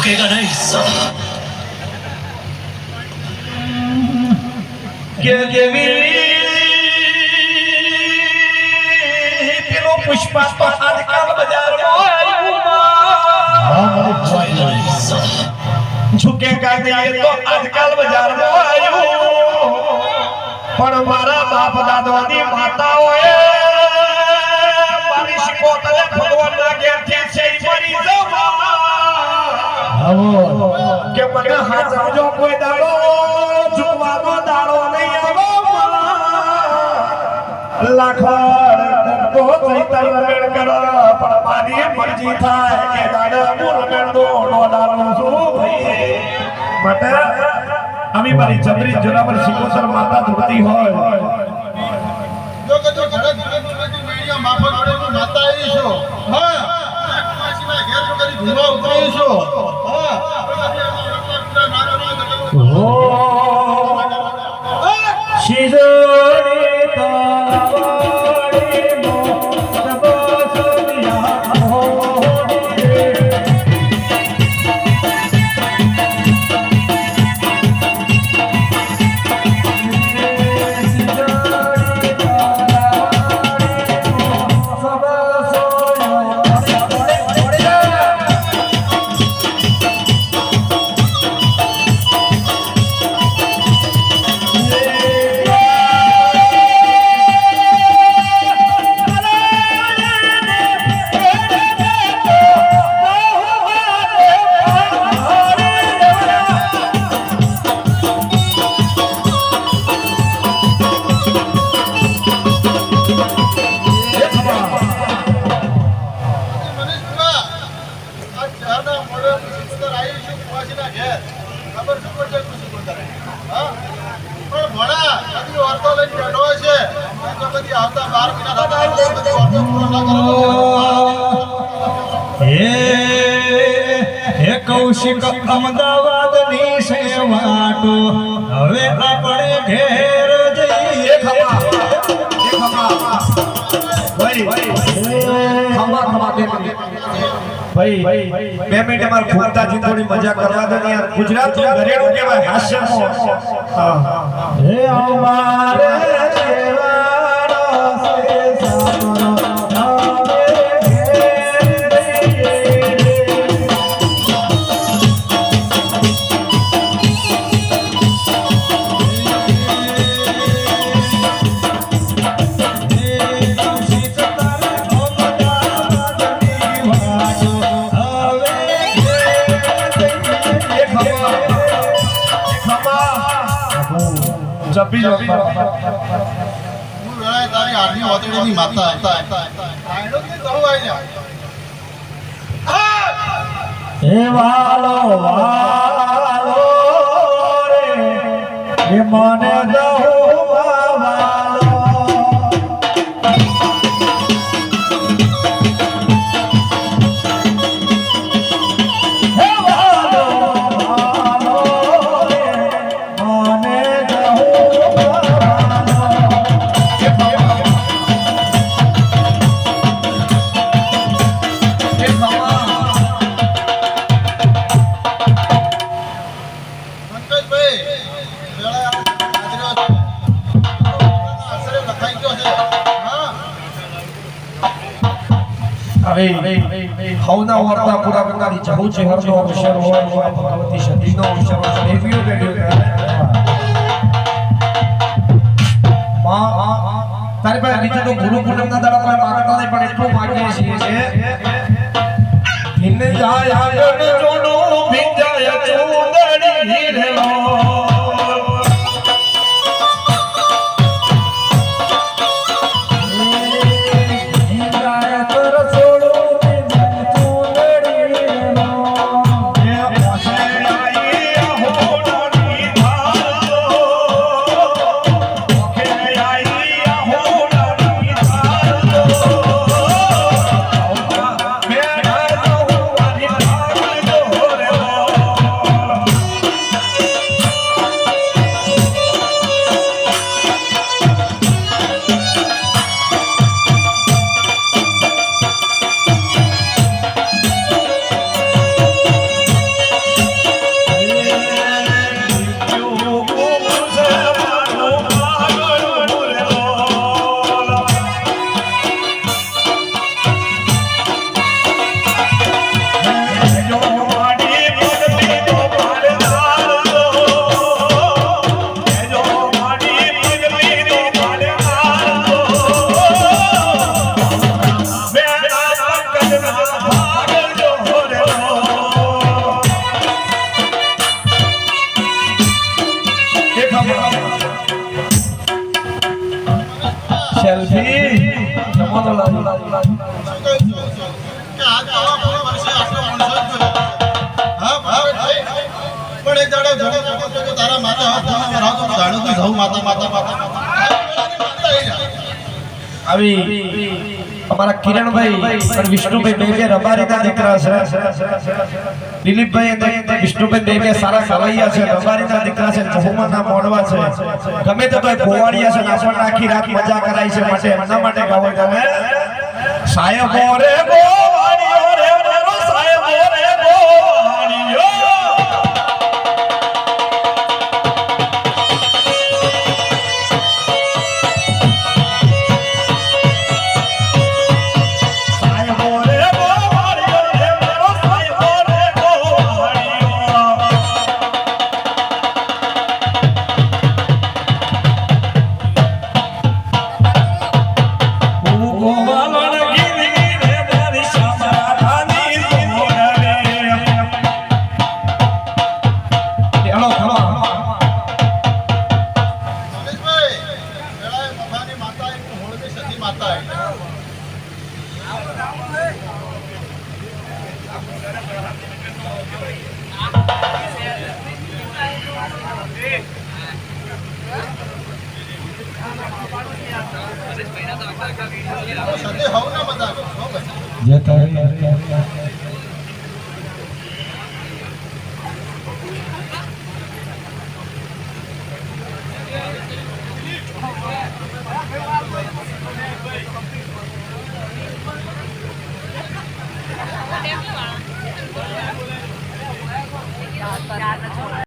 झुकेगा नहीं साला। પેલો પુષ્પા તો આજકાલ બજારમાં ઝુકેગા નહીં તો આજકાલ બજારમાં આવ્યું પણ મારા બાપ દાદાની માતાઓએ મારી શિકોતરે ભગવાનના ઘેરથી સેઈ મરી જવા કે મને હાચવજો કોઈ દાડો ઝુકવાનો દાડો નહીં આવો લાખડ તો ચૈતર રમેણ કરો પણ મારી મરજી થાય કે દાડા હું રમેણ દો ડોલાનું શું ભાઈ માટે અમે મારી જબરી જોરાવર શિકોતર માતા ધોતી હોય જો કે જો ઘરે મેડિયા માફક પડે માતા આવી છો હા માસીના ઘેર જો કરી ભૂવા ઉતરી છો હા ઓ શિજોરી તાવાડી નો તબસનિયા હો કૌશિક અમદાવાદ ની સેવાટો હવે આપણે ઘેર જઈએ ભાઈ 2 મિનિટ અમાર ભૂખતાજી થોડી મજા કરવા દો યાર ગુજરાત નું ઘરેણું કહેવાય હાસ્યમો હે અમારે સેવાનો સે સામનો જબી જો હું વેળાએ તારી આરની ઓતડીની માતા આયડો કે કહો આઈ જા હે વાલો રે હે મને દો હવના વર્તા પૂરા કરનારી જહુ છે હરનો અવસર હોય ભગવતી સતીનો અવસર હોય દેવીઓ બેડ્યો તારી પાસે બીજું તો ગુરુ પૂનમના દાડા પર માગતા નહીં પણ એટલું માગીએ છીએ છે ભીન જાય આગળ જોડો ભીન જાય ચૂંદડી હીરેલો આજ તો આવા પૂરા વર્ષે આટલો માણસો જ જોયો. હા ભાઈ પણ એક દાડો જો તારા માતા હા ફોન રાવ તો જાણું તું જવું માતા માતા માતા આવી અમારા કિરણભાઈ અને વિષ્ણુભાઈ બે રબારીના દીકરા છે. દિલીપભાઈ અને વિષ્ણુભાઈ બે સારા ગવૈયા છે, રબારીના દીકરા છે, જહુમાના મોડવા છે. ગમે તે ભાઈ ગોવાળિયા છે, આપણને આખી રાત મજા કરાય છે. માટે એના માટે ગાવો તમે સાહેબો રે ગોવાળિયો રે મારો સાહેબો રે ગોવાળિયો. સદે હવ ના બધા હો ભાઈ જય તારી